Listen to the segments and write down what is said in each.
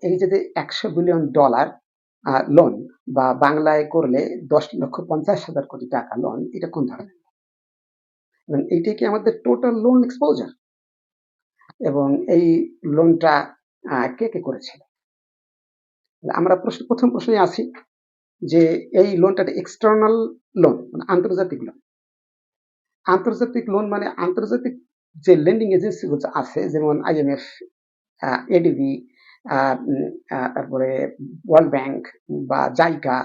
এই যে 100 billion dollar loan বা বাংলায় করলে 10,50,000 কোটি টাকা লোন, এটা কোন ধরনের? এবং এইটা কি আমাদের টোটাল লোন এক্সপোজার? এবং এই লোনটা কে কে করেছিল? আমরা প্রথম প্রশ্নে আছি যে এই লোনটা এক্সটার্নাল লোন, মানে আন্তর্জাতিক লোন। আন্তর্জাতিক লোন মানে আন্তর্জাতিক যে লেন্ডিং এজেন্সি গুলো আছে, যেমন IMF, ADB, তারপরে ওয়ার্ল্ড ব্যাংক বা জাইকা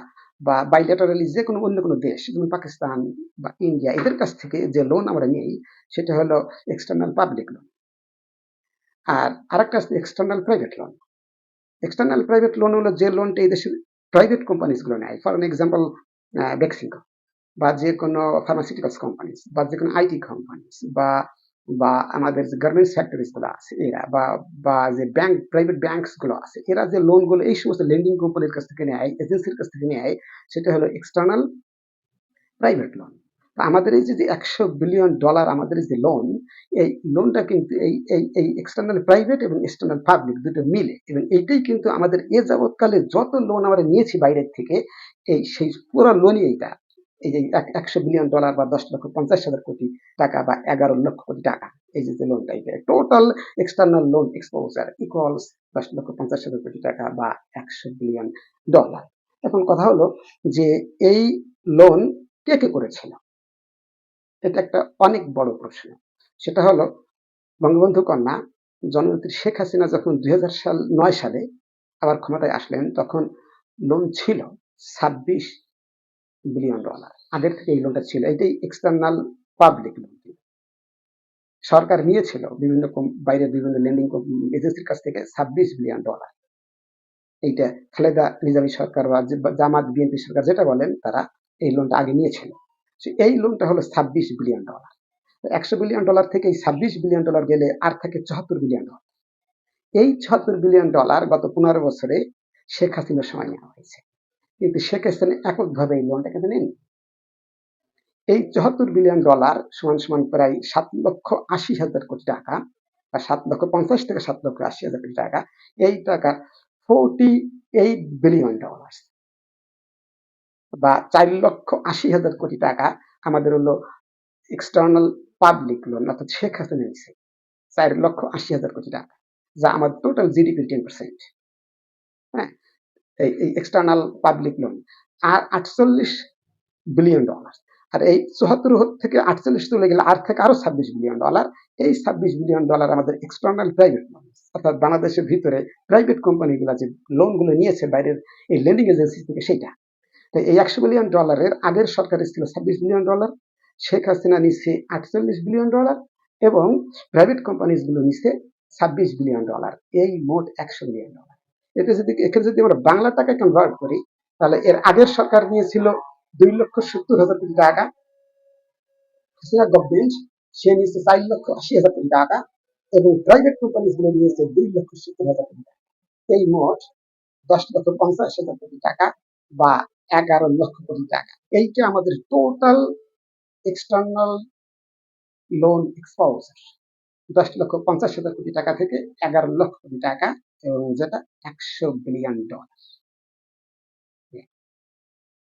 বা বাইলেটারালি যে কোনো অন্য কোনো দেশ, যেমন পাকিস্তান বা ইন্ডিয়া, এদের কাছ থেকে যে লোন আমরা নিই সেটা হলো এক্সটার্নাল পাবলিক লোন। আর আরেকটা আছে external private loan. External private loan হলো যে লোনটা এই দেশের প্রাইভেট কোম্পানিজ গুলো নেয়। ফর এক্সাম্পল বেক্সিমকো বা যে কোনো ফার্মাসিউটিক্যালস কোম্পানিজ বা যে কোনো IT কোম্পানিজ বা বা আমাদের যে গার্মেন্টস ফ্যাক্টরিজ গুলো আছে এরা বা যে ব্যাংক, প্রাইভেট ব্যাংকস গুলো আছে, এরা যে লোন গুলো এই সমস্ত লেন্ডিং কোম্পানির কাছ থেকে নেয়, এজেন্সির কাছ থেকে নেয়, সেটা হলো এক্সটার্নাল প্রাইভেট লোন। আমাদের এই যে $100 বিলিয়ন আমাদের যে লোন, এই লোনটা কিন্তু এই এক্সটার্নাল প্রাইভেট এবং এক্সটার্নাল পাবলিক দুটো মিলে, এবং এইটাই কিন্তু আমাদের এ যাবৎকালে যত লোন আমরা নিয়েছি বাইরের থেকে, সেই পুরো লোনই এইটা। এই যে $100 বিলিয়ন বা 10,50,000 কোটি টাকা বা 11 লক্ষ কোটি টাকা, এই যে লোনটা, এটা total external loan exposure equals 10,50,000 কোটি টাকা বা $100 বিলিয়ন। এখন কথা হলো যে এই লোন কে কে করেছিল? এটা একটা অনেক বড় প্রশ্ন। সেটা হলো বঙ্গবন্ধু কন্যা জননেত্রী শেখ হাসিনা যখন 2009 সালে আবার ক্ষমতায় আসলেন, তখন লোন ছিল $26 বিলিয়ন। আগের থেকে এই লোনটা ছিল, এটাই এক্সটার্নাল পাবলিক লোন। সরকার নিয়েছিল বিভিন্ন বাইরের বিভিন্ন লেন্ডিং এজেন্সির কাছ থেকে $26 বিলিয়ন। এইটা খালেদা নিজামী সরকার বা জামাত বিএনপি সরকার যেটা বলেন, তারা এই লোনটা আগে নিয়েছিল। এই লোনটা হলো $26 বিলিয়ন। $100 বিলিয়ন থেকে এই $26 বিলিয়ন গেলে আর থাকে $74 বিলিয়ন। এই $74 বিলিয়ন গত 15 বছরে শেখ হাসিনার সময় নেওয়া হয়েছে, কিন্তু শেখ হাসিনা এককভাবে এই লোনটা কিন্তু নেন। এই $74 বিলিয়ন সমান সমান প্রায় 7,80,000 কোটি টাকা বা 7,50,000 থেকে 7,80,000 কোটি টাকা। এই টাকা $48 বিলিয়ন বা 4,80,000 কোটি টাকা আমাদের হলো এক্সটার্নাল পাবলিক লোন, অর্থাৎ শেখ হাসিনা নিচ্ছে 4,80,000 কোটি টাকা, যা আমার টোটাল জিডিপির 10%। হ্যাঁ, এই এক্সটার্নাল পাবলিক লোন। আর $48 বিলিয়ন, আর এই 74 থেকে 48 চলে গেলে আর থেকে আরো $26 বিলিয়ন। এই $26 বিলিয়ন আমাদের এক্সটার্নাল প্রাইভেট লোন, অর্থাৎ বাংলাদেশের ভিতরে প্রাইভেট কোম্পানিগুলো যে লোনগুলো নিয়েছে বাইরের এই লেন্ডিং এজেন্সি থেকে, সেটা। তো এই $100 বিলিয়ন আগের সরকারের ছিল $26 বিলিয়ন, শেখ হাসিনা নিচ্ছে $48 বিলিয়ন এবং প্রাইভেট কোম্পানিজ গুলো নিচ্ছে $26 বিলিয়ন। এই মোট $100 বিলিয়ন। এখানে যদি আমরা বাংলা টাকায় কনভার্ট করি, তাহলে এর আগের সরকার নিয়েছিল 2,70,000 কোটি টাকা, হাসিনা গভর্নমেন্ট সে নিয়েছে 4,80,000 কোটি টাকা এবং প্রাইভেট কোম্পানিজ গুলো নিয়েছে 2,70,000 কোটি টাকা। এই মোট 10,50,000 কোটি টাকা বা 11 লক্ষ কোটি টাকা। এইটা আমাদের টোটাল এক্সটার্নাল লোন এক্সপোজার। 10,50,000 কোটি টাকা থেকে 11 লক্ষ কোটি টাকা, এবং যেটা $100 বিলিয়ন।